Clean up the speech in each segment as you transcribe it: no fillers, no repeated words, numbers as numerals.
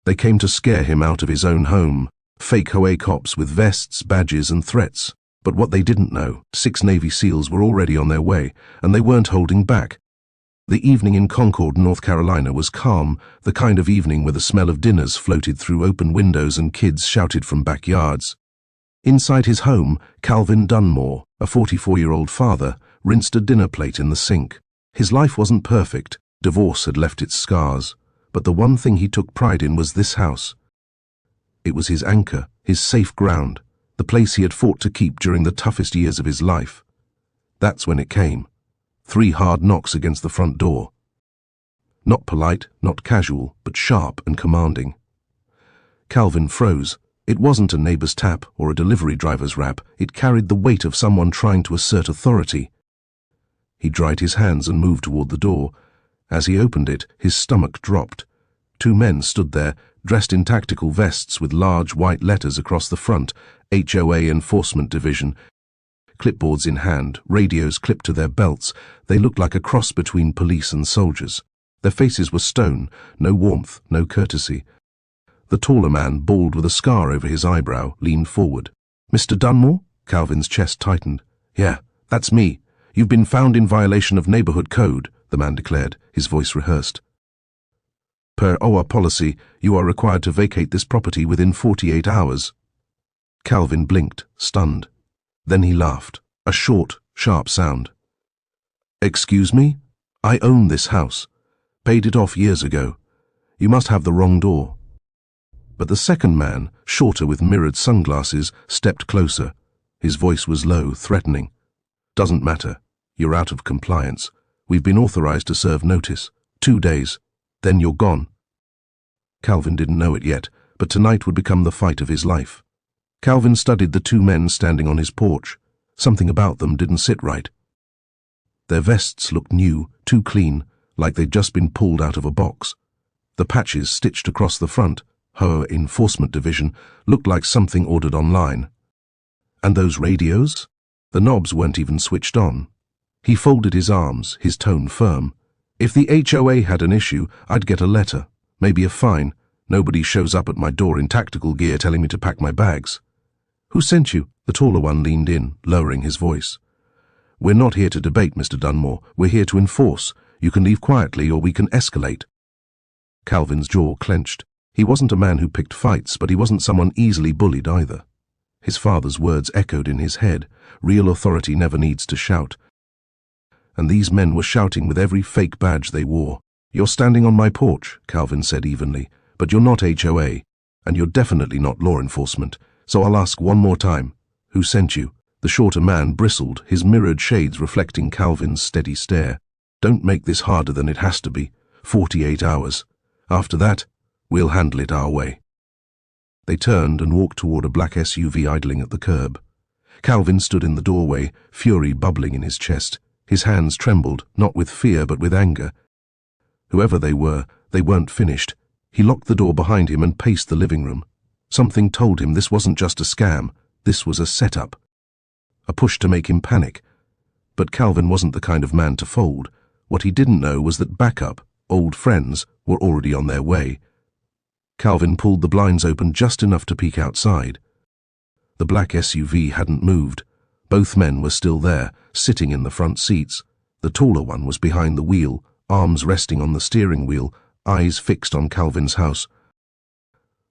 They came to scare him out of his own home. Fake HOA cops with vests, badges and threats. But what they didn't know, 6 Navy SEALs were already on their way, and they weren't holding back. The evening in Concord, North Carolina was calm, the kind of evening where the smell of dinners floated through open windows and kids shouted from backyards. Inside his home, Calvin Dunmore, a 44-year-old father, rinsed a dinner plate in the sink. His life wasn't perfect, divorce had left its scars, but the one thing he took pride in was this house. It was his anchor, his safe ground, the place he had fought to keep during the toughest years of his life. That's when it came. 3 hard knocks against the front door. Not polite, not casual, but sharp and commanding. Calvin froze. It wasn't a neighbor's tap or a delivery driver's rap. It carried the weight of someone trying to assert authority. He dried his hands and moved toward the door. As he opened it, his stomach dropped. 2 men stood there, dressed in tactical vests with large white letters across the front, HOA Enforcement Division. Clipboards in hand, radios clipped to their belts, they looked like a cross between police and soldiers. Their faces were stone, no warmth, no courtesy. The taller man, bald with a scar over his eyebrow, leaned forward. "Mr. Dunmore?" Calvin's chest tightened. "Yeah, that's me. You've been found in violation of neighborhood code," the man declared, his voice rehearsed. "Per HOA policy, you are required to vacate this property within 48 hours. Calvin blinked, stunned. Then he laughed, a short, sharp sound. "Excuse me? I own this house. Paid it off years ago. You must have the wrong door." But the second man, shorter with mirrored sunglasses, stepped closer. His voice was low, threatening. "Doesn't matter. You're out of compliance. We've been authorized to serve notice. 2 days. Then you're gone." Calvin didn't know it yet, but tonight would become the fight of his life. Calvin studied the 2 men standing on his porch. Something about them didn't sit right. Their vests looked new, too clean, like they'd just been pulled out of a box. The patches stitched across the front, HOA Enforcement Division, looked like something ordered online. And those radios? The knobs weren't even switched on. He folded his arms, his tone firm. "If the HOA had an issue, I'd get a letter, maybe a fine. Nobody shows up at my door in tactical gear telling me to pack my bags." "Who sent you?" The taller one leaned in, lowering his voice. "We're not here to debate, Mr. Dunmore. We're here to enforce. You can leave quietly or we can escalate." Calvin's jaw clenched. He wasn't a man who picked fights, but he wasn't someone easily bullied either. His father's words echoed in his head. Real authority never needs to shout. And these men were shouting with every fake badge they wore. "You're standing on my porch," Calvin said evenly, "but you're not HOA, and you're definitely not law enforcement. So I'll ask one more time. Who sent you?" The shorter man bristled, his mirrored shades reflecting Calvin's steady stare. "Don't make this harder than it has to be. 48 hours. After that, we'll handle it our way." They turned and walked toward a black SUV idling at the curb. Calvin stood in the doorway, fury bubbling in his chest. His hands trembled, not with fear but with anger. Whoever they weren't finished. He locked the door behind him and paced the living room. Something told him this wasn't just a scam, this was a setup. A push to make him panic. But Calvin wasn't the kind of man to fold. What he didn't know was that backup, old friends, were already on their way. Calvin pulled the blinds open just enough to peek outside. The black SUV hadn't moved. Both men were still there, sitting in the front seats. The taller one was behind the wheel, arms resting on the steering wheel, eyes fixed on Calvin's house.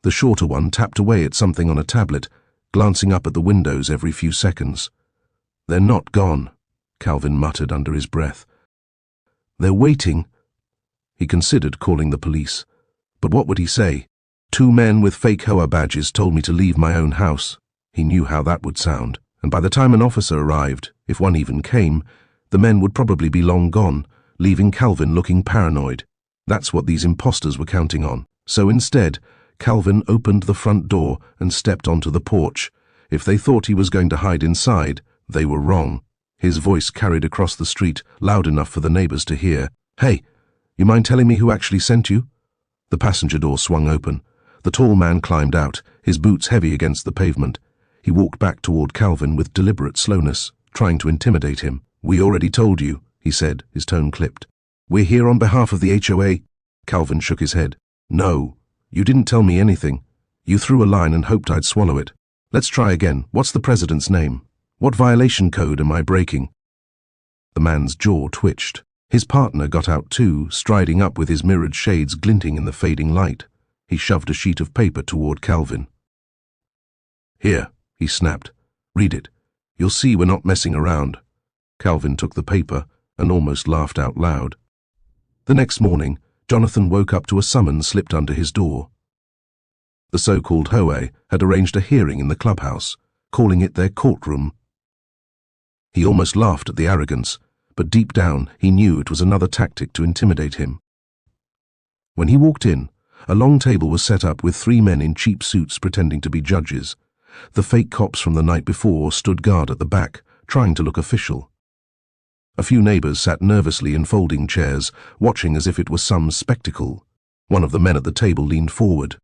The shorter one tapped away at something on a tablet, glancing up at the windows every few seconds. "They're not gone," Calvin muttered under his breath. "They're waiting." He considered calling the police. But what would he say? 2 men with fake HOA badges told me to leave my own house. He knew how that would sound, and by the time an officer arrived, if one even came, the men would probably be long gone, leaving Calvin looking paranoid. That's what these imposters were counting on. So instead, Calvin opened the front door and stepped onto the porch. If they thought he was going to hide inside, they were wrong. His voice carried across the street, loud enough for the neighbors to hear. "Hey, you mind telling me who actually sent you?" The passenger door swung open. The tall man climbed out, his boots heavy against the pavement. He walked back toward Calvin with deliberate slowness, trying to intimidate him. "We already told you," he said, his tone clipped. "We're here on behalf of the HOA." Calvin shook his head. "No, You didn't tell me anything. You threw a line and hoped I'd swallow it. Let's try again. What's the president's name? What violation code am I breaking? The man's jaw twitched. His partner got out too, striding up with his mirrored shades glinting in the fading light. He shoved a sheet of paper toward Calvin. Here, he snapped. Read it. You'll see we're not messing around. Calvin took the paper and almost laughed out loud. The next morning, Jonathan woke up to a summons slipped under his door. The so-called HOA had arranged a hearing in the clubhouse, calling it their courtroom. He almost laughed at the arrogance, but deep down he knew it was another tactic to intimidate him. When he walked in, a long table was set up with 3 men in cheap suits pretending to be judges. The fake cops from the night before stood guard at the back, trying to look official. A few neighbors sat nervously in folding chairs, watching as if it was some spectacle. One of the men at the table leaned forward.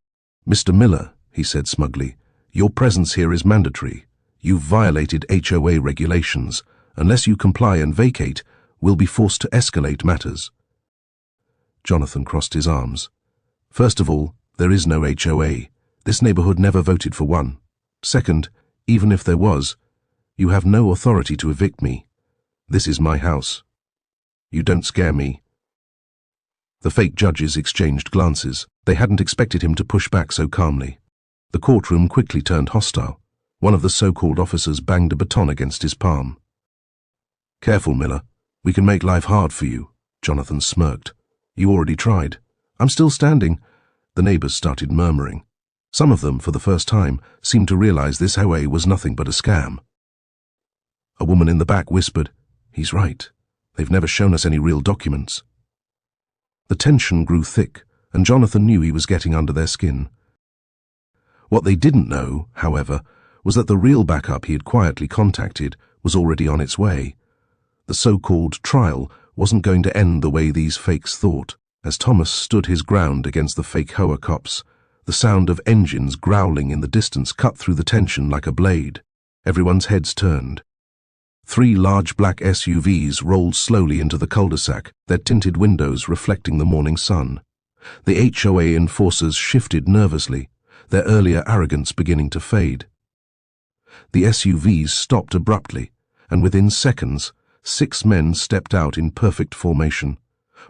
"Mr. Miller," he said smugly, "your presence here is mandatory. You've violated HOA regulations. Unless you comply and vacate, we'll be forced to escalate matters." Jonathan crossed his arms. "First of all, there is no HOA. This neighborhood never voted for one. Second, even if there was, you have no authority to evict me. This is my house. You don't scare me." The fake judges exchanged glances. They hadn't expected him to push back so calmly. The courtroom quickly turned hostile. One of the so-called officers banged a baton against his palm. "Careful, Miller. We can make life hard for you," Jonathan smirked. "You already tried." "I'm still standing." The neighbors started murmuring. Some of them, for the first time, seemed to realize this HOA was nothing but a scam. A woman in the back whispered, "He's right. They've never shown us any real documents." The tension grew thick, and Jonathan knew he was getting under their skin. What they didn't know, however, was that the real backup he had quietly contacted was already on its way. The so-called trial wasn't going to end the way these fakes thought. As Thomas stood his ground against the fake HOA cops, the sound of engines growling in the distance cut through the tension like a blade. Everyone's heads turned. 3 large black SUVs rolled slowly into the cul-de-sac, their tinted windows reflecting the morning sun. The HOA enforcers shifted nervously, their earlier arrogance beginning to fade. The SUVs stopped abruptly, and within seconds, 6 men stepped out in perfect formation,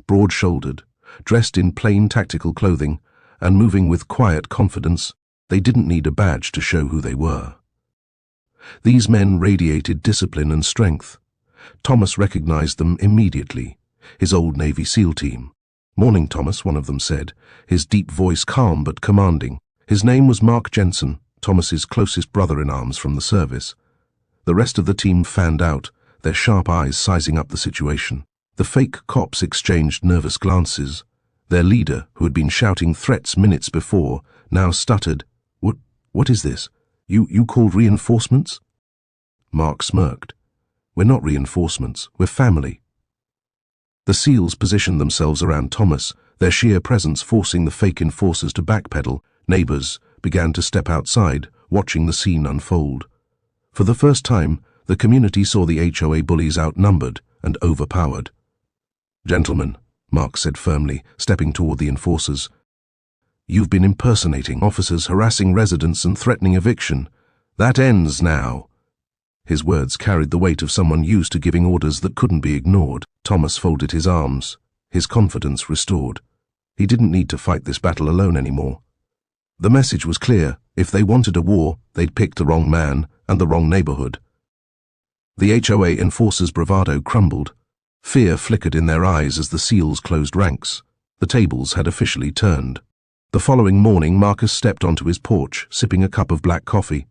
broad-shouldered, dressed in plain tactical clothing, and moving with quiet confidence. They didn't need a badge to show who they were. These men radiated discipline and strength. Thomas recognized them immediately, his old Navy SEAL team. "Morning, Thomas," one of them said, his deep voice calm but commanding. His name was Mark Jensen, Thomas's closest brother-in-arms from the service. The rest of the team fanned out, their sharp eyes sizing up the situation. The fake cops exchanged nervous glances. Their leader, who had been shouting threats minutes before, now stuttered. What is this? You called reinforcements?" Mark smirked. "We're not reinforcements, we're family." The SEALs positioned themselves around Thomas, their sheer presence forcing the fake enforcers to backpedal. Neighbors began to step outside, watching the scene unfold. For the first time, the community saw the HOA bullies outnumbered and overpowered. "Gentlemen," Mark said firmly, stepping toward the enforcers, "you've been impersonating officers, harassing residents and threatening eviction. That ends now." His words carried the weight of someone used to giving orders that couldn't be ignored. Thomas folded his arms, his confidence restored. He didn't need to fight this battle alone anymore. The message was clear. If they wanted a war, they'd picked the wrong man and the wrong neighborhood. The HOA enforcers' bravado crumbled. Fear flickered in their eyes as the SEALs closed ranks. The tables had officially turned. The following morning, Marcus stepped onto his porch, sipping a cup of black coffee.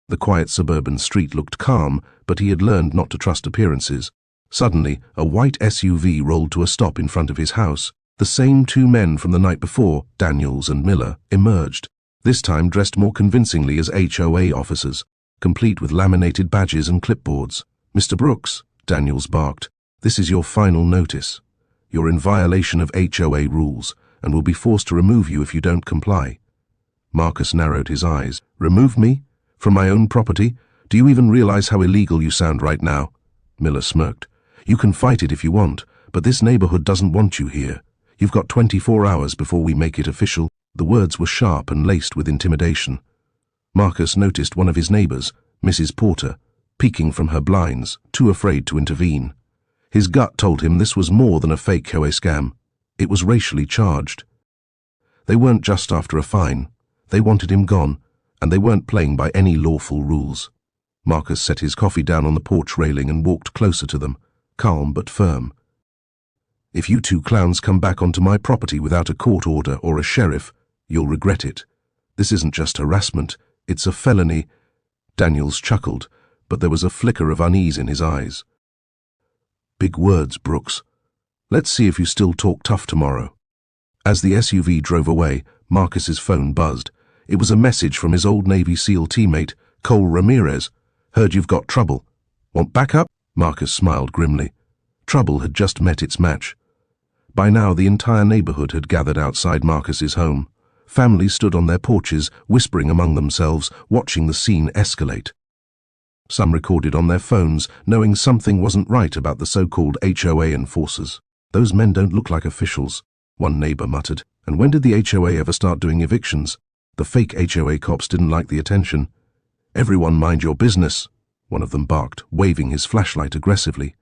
The quiet suburban street looked calm, but he had learned not to trust appearances. Suddenly, a white SUV rolled to a stop in front of his house. The same 2 men from the night before, Daniels and Miller, emerged, this time dressed more convincingly as HOA officers, complete with laminated badges and clipboards. "Mr. Brooks," Daniels barked, "this is your final notice. You're in violation of HOA rules, and will be forced to remove you if you don't comply." Marcus narrowed his eyes. "Remove me? From my own property? Do you even realize how illegal you sound right now?" Miller smirked. "You can fight it if you want, but this neighborhood doesn't want you here. You've got 24 hours before we make it official." The words were sharp and laced with intimidation. Marcus noticed one of his neighbors, Mrs. Porter, peeking from her blinds, too afraid to intervene. His gut told him this was more than a fake HOA scam. It was racially charged. They weren't just after a fine. They wanted him gone, and they weren't playing by any lawful rules. Marcus set his coffee down on the porch railing and walked closer to them, calm but firm. "If you two clowns come back onto my property without a court order or a sheriff, you'll regret it. This isn't just harassment, it's a felony." Daniels chuckled, but there was a flicker of unease in his eyes. "Big words, Brooks. Let's see if you still talk tough tomorrow." As the SUV drove away, Marcus's phone buzzed. It was a message from his old Navy SEAL teammate, Cole Ramirez. "Heard you've got trouble. Want backup?" Marcus smiled grimly. Trouble had just met its match. By now the entire neighborhood had gathered outside Marcus's home. Families stood on their porches, whispering among themselves, watching the scene escalate. Some recorded on their phones, knowing something wasn't right about the so-called HOA enforcers. "Those men don't look like officials," one neighbor muttered. "And when did the HOA ever start doing evictions? The fake HOA cops didn't like the attention." "Everyone mind your business," one of them barked, waving his flashlight aggressively.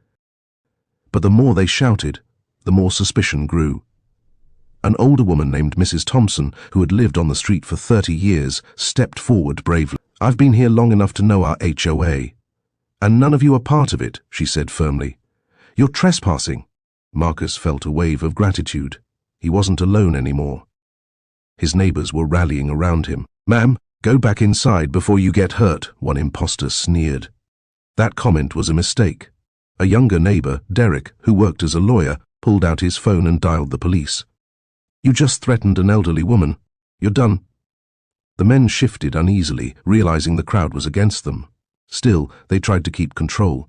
But the more they shouted, the more suspicion grew. An older woman named Mrs. Thompson, who had lived on the street for 30 years, stepped forward bravely. "I've been here long enough to know our HOA. And none of you are part of it," she said firmly. "You're trespassing." Marcus felt a wave of gratitude. He wasn't alone anymore. His neighbors were rallying around him. "Ma'am, go back inside before you get hurt," one imposter sneered. That comment was a mistake. A younger neighbor, Derek, who worked as a lawyer, pulled out his phone and dialed the police. "You just threatened an elderly woman. You're done." The men shifted uneasily, realizing the crowd was against them. Still, they tried to keep control.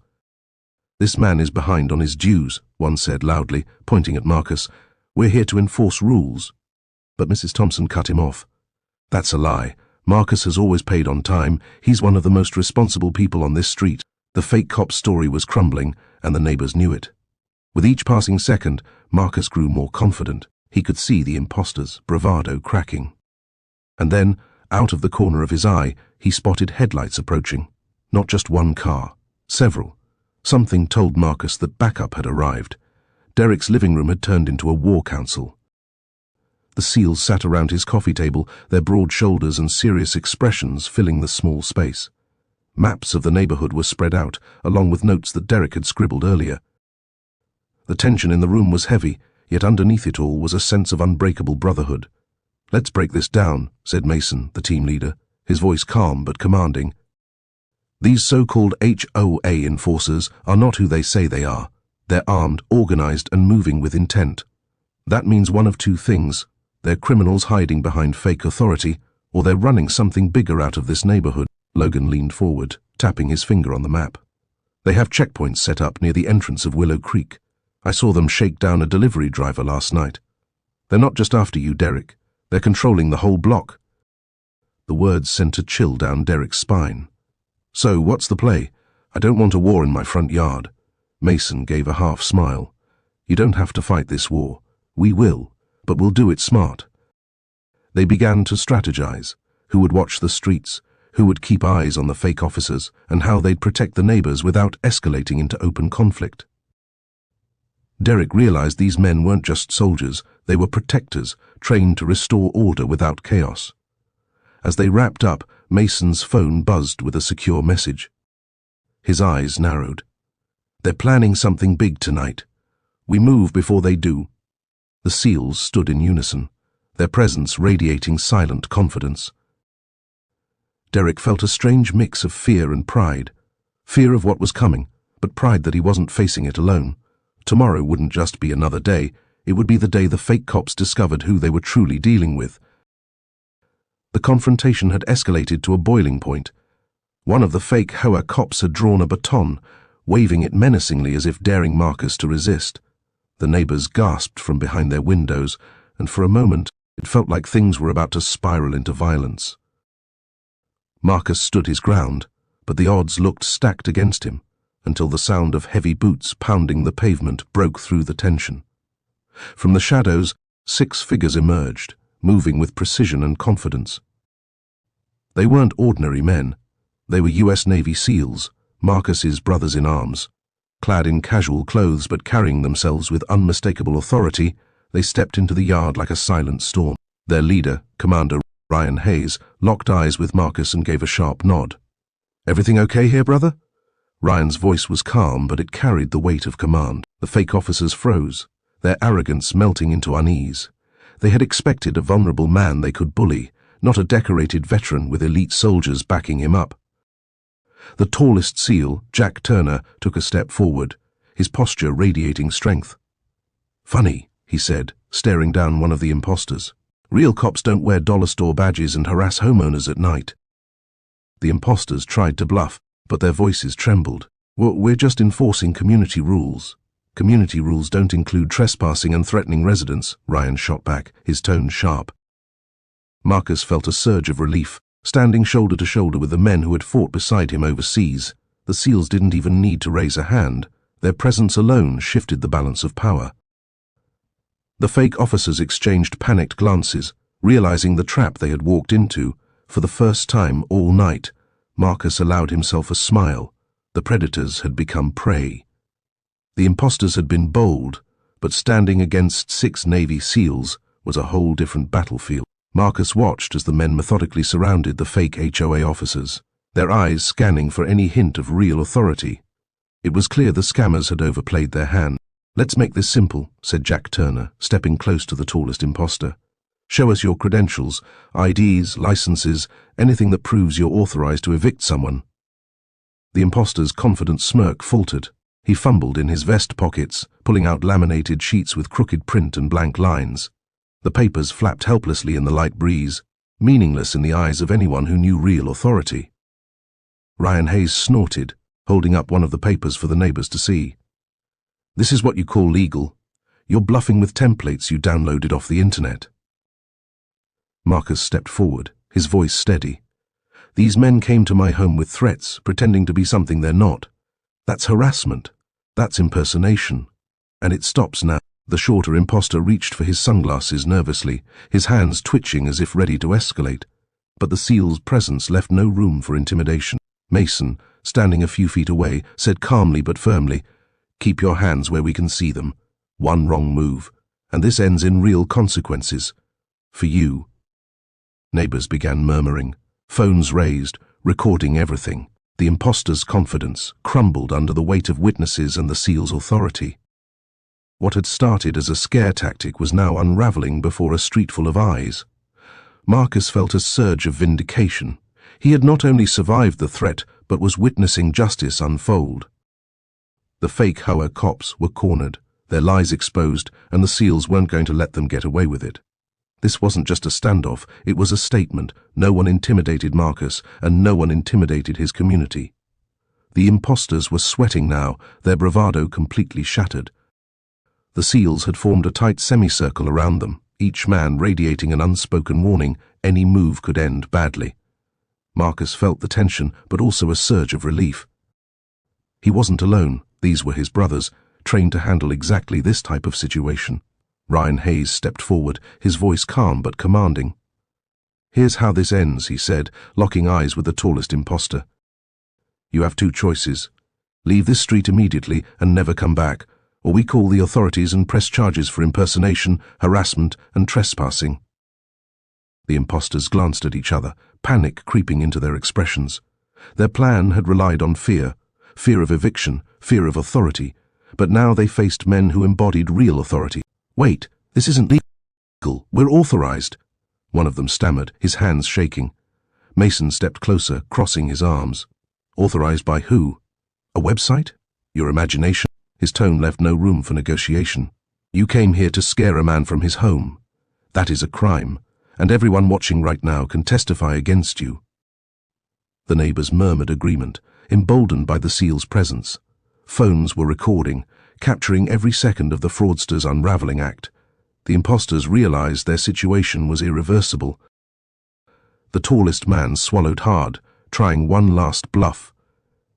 "This man is behind on his dues," one said loudly, pointing at Marcus. "We're here to enforce rules." But Mrs. Thompson cut him off. "That's a lie. Marcus has always paid on time. He's one of the most responsible people on this street." The fake cop's story was crumbling, and the neighbors knew it. With each passing second, Marcus grew more confident. He could see the imposter's bravado cracking. And then, out of the corner of his eye, he spotted headlights approaching. Not just one car, several. Something told Marcus that backup had arrived. Derek's living room had turned into a war council. The SEALs sat around his coffee table, their broad shoulders and serious expressions filling the small space. Maps of the neighborhood were spread out, along with notes that Derek had scribbled earlier. The tension in the room was heavy, yet underneath it all was a sense of unbreakable brotherhood. "Let's break this down," said Mason, the team leader, his voice calm but commanding. "These so-called HOA enforcers are not who they say they are. They're armed, organized, and moving with intent. That means one of two things. They're criminals hiding behind fake authority, or they're running something bigger out of this neighborhood." Logan leaned forward, tapping his finger on the map. "They have checkpoints set up near the entrance of Willow Creek. I saw them shake down a delivery driver last night. They're not just after you, Derek. They're controlling the whole block." The words sent a chill down Derek's spine. "So, what's the play? I don't want a war in my front yard." Mason gave a half smile. "You don't have to fight this war. We will, but we'll do it smart." They began to strategize. Who would watch the streets? Who would keep eyes on the fake officers, and how they'd protect the neighbors without escalating into open conflict. Derek realized these men weren't just soldiers, they were protectors, trained to restore order without chaos. As they wrapped up, Mason's phone buzzed with a secure message. His eyes narrowed. "They're planning something big tonight. We move before they do." The SEALs stood in unison, their presence radiating silent confidence. Derek felt a strange mix of fear and pride. Fear of what was coming, but pride that he wasn't facing it alone. Tomorrow wouldn't just be another day, it would be the day the fake cops discovered who they were truly dealing with. The confrontation had escalated to a boiling point. One of the fake HOA cops had drawn a baton, waving it menacingly as if daring Marcus to resist. The neighbors gasped from behind their windows, and for a moment it felt like things were about to spiral into violence. Marcus stood his ground, but the odds looked stacked against him, until the sound of heavy boots pounding the pavement broke through the tension. From the shadows, 6 figures emerged, moving with precision and confidence. They weren't ordinary men. They were US Navy SEALs, Marcus's brothers-in-arms. Clad in casual clothes but carrying themselves with unmistakable authority, they stepped into the yard like a silent storm. Their leader, Commander Ryan Hayes, locked eyes with Marcus and gave a sharp nod. "Everything okay here, brother?" Ryan's voice was calm, but it carried the weight of command. The fake officers froze, their arrogance melting into unease. They had expected a vulnerable man they could bully, not a decorated veteran with elite soldiers backing him up. The tallest SEAL, Jack Turner, took a step forward, his posture radiating strength. "Funny," he said, staring down one of the imposters. "Real cops don't wear dollar store badges and harass homeowners at night." The imposters tried to bluff, but their voices trembled. "We're just enforcing community rules." "Community rules don't include trespassing and threatening residents," Ryan shot back, his tone sharp. Marcus felt a surge of relief, standing shoulder to shoulder with the men who had fought beside him overseas. The SEALs didn't even need to raise a hand. Their presence alone shifted the balance of power. The fake officers exchanged panicked glances, realizing the trap they had walked into. For the first time all night, Marcus allowed himself a smile. The predators had become prey. The imposters had been bold, but standing against 6 Navy SEALs was a whole different battlefield. Marcus watched as the men methodically surrounded the fake HOA officers, their eyes scanning for any hint of real authority. It was clear the scammers had overplayed their hand. "Let's make this simple," said Jack Turner, stepping close to the tallest imposter. "Show us your credentials, IDs, licenses, anything that proves you're authorized to evict someone." The imposter's confident smirk faltered. He fumbled in his vest pockets, pulling out laminated sheets with crooked print and blank lines. The papers flapped helplessly in the light breeze, meaningless in the eyes of anyone who knew real authority. Ryan Hayes snorted, holding up one of the papers for the neighbors to see. "This is what you call legal. You're bluffing with templates you downloaded off the internet." Marcus stepped forward, his voice steady. "These men came to my home with threats, pretending to be something they're not. That's harassment. That's impersonation. And it stops now." The shorter imposter reached for his sunglasses nervously, his hands twitching as if ready to escalate. But the SEAL's presence left no room for intimidation. Mason, standing a few feet away, said calmly but firmly, "Keep your hands where we can see them. One wrong move, and this ends in real consequences. For you." Neighbors began murmuring, phones raised, recording everything. The imposter's confidence crumbled under the weight of witnesses and the SEAL's authority. What had started as a scare tactic was now unraveling before a streetful of eyes. Marcus felt a surge of vindication. He had not only survived the threat, but was witnessing justice unfold. The fake HOA cops were cornered, their lies exposed, and the SEALs weren't going to let them get away with it. This wasn't just a standoff, it was a statement. No one intimidated Marcus, and no one intimidated his community. The imposters were sweating now, their bravado completely shattered. The SEALs had formed a tight semicircle around them, each man radiating an unspoken warning: any move could end badly. Marcus felt the tension, but also a surge of relief. He wasn't alone. These were his brothers, trained to handle exactly this type of situation. Ryan Hayes stepped forward, his voice calm but commanding. "Here's how this ends," he said, locking eyes with the tallest imposter. "You have 2 choices. Leave this street immediately and never come back, or we call the authorities and press charges for impersonation, harassment, and trespassing." The imposters glanced at each other, panic creeping into their expressions. Their plan had relied on fear of eviction, fear of authority, but now they faced men who embodied real authority. "Wait, this isn't legal. We're authorized," one of them stammered, his hands shaking. Mason stepped closer, crossing his arms. "Authorized by who? A website? Your imagination?" His tone left no room for negotiation. "You came here to scare a man from his home. That is a crime, and everyone watching right now can testify against you." The neighbors murmured agreement, emboldened by the SEAL's presence. Phones were recording, capturing every second of the fraudster's unraveling act. The imposters realized their situation was irreversible. The tallest man swallowed hard, trying one last bluff.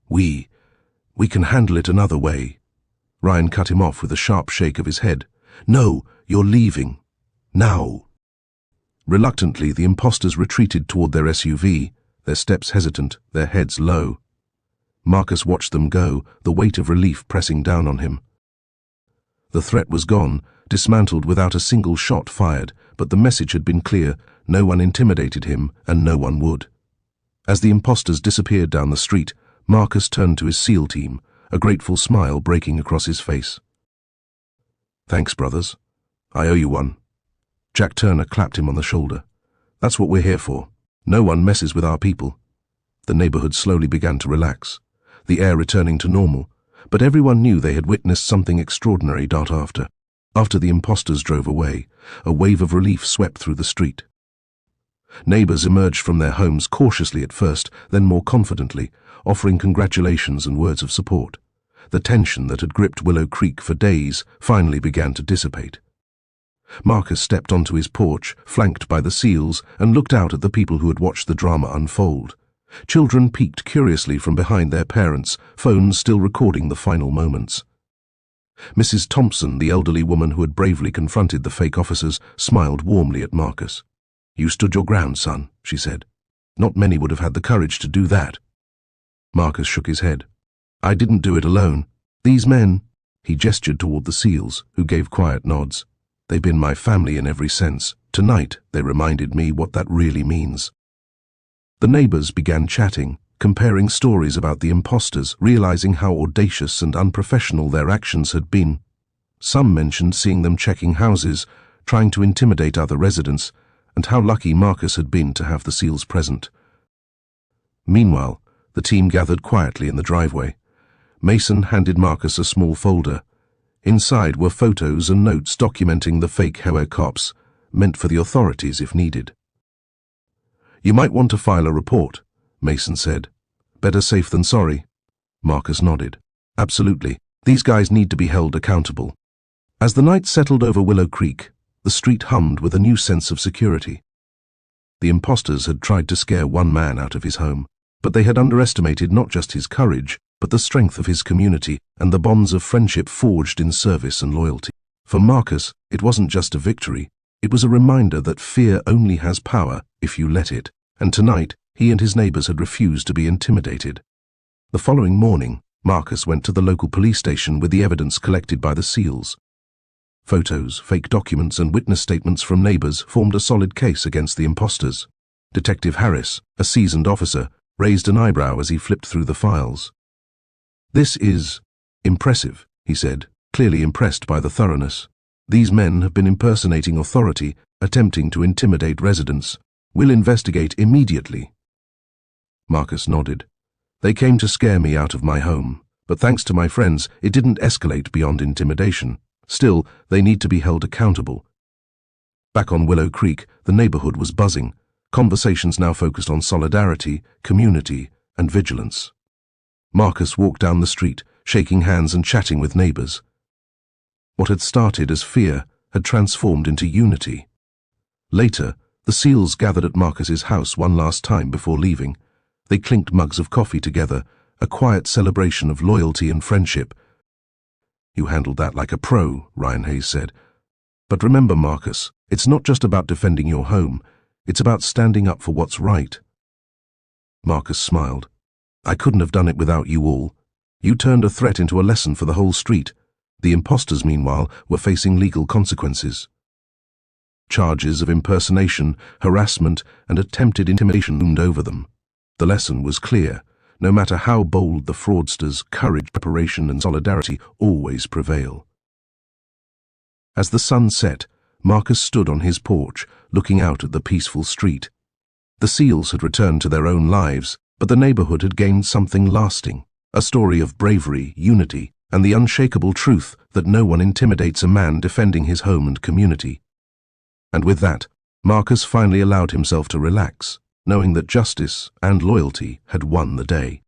We can handle it another way." Ryan cut him off with a sharp shake of his head. "No, you're leaving. Now." Reluctantly, the impostors retreated toward their SUV, their steps hesitant, their heads low. Marcus watched them go, the weight of relief pressing down on him. The threat was gone, dismantled without a single shot fired, but the message had been clear: no one intimidated him, and no one would. As the impostors disappeared down the street, Marcus turned to his SEAL team, a grateful smile breaking across his face. "Thanks, brothers. I owe you one." Jack Turner clapped him on the shoulder. "That's what we're here for. No one messes with our people." The neighborhood slowly began to relax, the air returning to normal, but everyone knew they had witnessed something extraordinary after. After the impostors drove away, a wave of relief swept through the street. Neighbors emerged from their homes cautiously at first, then more confidently, offering congratulations and words of support. The tension that had gripped Willow Creek for days finally began to dissipate. Marcus stepped onto his porch, flanked by the SEALs, and looked out at the people who had watched the drama unfold. Children peeked curiously from behind their parents, phones still recording the final moments. Mrs. Thompson, the elderly woman who had bravely confronted the fake officers, smiled warmly at Marcus. "You stood your ground, son," she said. "Not many would have had the courage to do that." Marcus shook his head. "I didn't do it alone. These men," he gestured toward the SEALs, who gave quiet nods. "They've been my family in every sense. Tonight, they reminded me what that really means." The neighbors began chatting, comparing stories about the impostors, realizing how audacious and unprofessional their actions had been. Some mentioned seeing them checking houses, trying to intimidate other residents, and how lucky Marcus had been to have the SEALs present. Meanwhile, the team gathered quietly in the driveway. Mason handed Marcus a small folder. Inside were photos and notes documenting the fake HOA cops, meant for the authorities if needed. "You might want to file a report," Mason said. "Better safe than sorry." Marcus nodded. "Absolutely. These guys need to be held accountable." As the night settled over Willow Creek, the street hummed with a new sense of security. The impostors had tried to scare one man out of his home, but they had underestimated not just his courage, but the strength of his community and the bonds of friendship forged in service and loyalty. For Marcus, it wasn't just a victory, it was a reminder that fear only has power if you let it, and tonight he and his neighbors had refused to be intimidated. The following morning, Marcus went to the local police station with the evidence collected by the SEALs. Photos, fake documents, and witness statements from neighbors formed a solid case against the impostors. Detective Harris, a seasoned officer, raised an eyebrow as he flipped through the files. "This is impressive," he said, clearly impressed by the thoroughness. "These men have been impersonating authority, attempting to intimidate residents. We'll investigate immediately." Marcus nodded. "They came to scare me out of my home, but thanks to my friends, it didn't escalate beyond intimidation. Still, they need to be held accountable." Back on Willow Creek, the neighborhood was buzzing. Conversations now focused on solidarity, community, and vigilance. Marcus walked down the street, shaking hands and chatting with neighbors. What had started as fear had transformed into unity. Later, the SEALs gathered at Marcus's house one last time before leaving. They clinked mugs of coffee together, a quiet celebration of loyalty and friendship. "You handled that like a pro," Ryan Hayes said. "But remember, Marcus, it's not just about defending your home. It's about standing up for what's right." Marcus smiled. "I couldn't have done it without you all. You turned a threat into a lesson for the whole street." The impostors, meanwhile, were facing legal consequences. Charges of impersonation, harassment, and attempted intimidation loomed over them. The lesson was clear. No matter how bold the fraudsters, courage, preparation, and solidarity always prevail. As the sun set, Marcus stood on his porch, looking out at the peaceful street. The SEALs had returned to their own lives, but the neighborhood had gained something lasting, a story of bravery, unity, and the unshakable truth that no one intimidates a man defending his home and community. And with that, Marcus finally allowed himself to relax, knowing that justice and loyalty had won the day.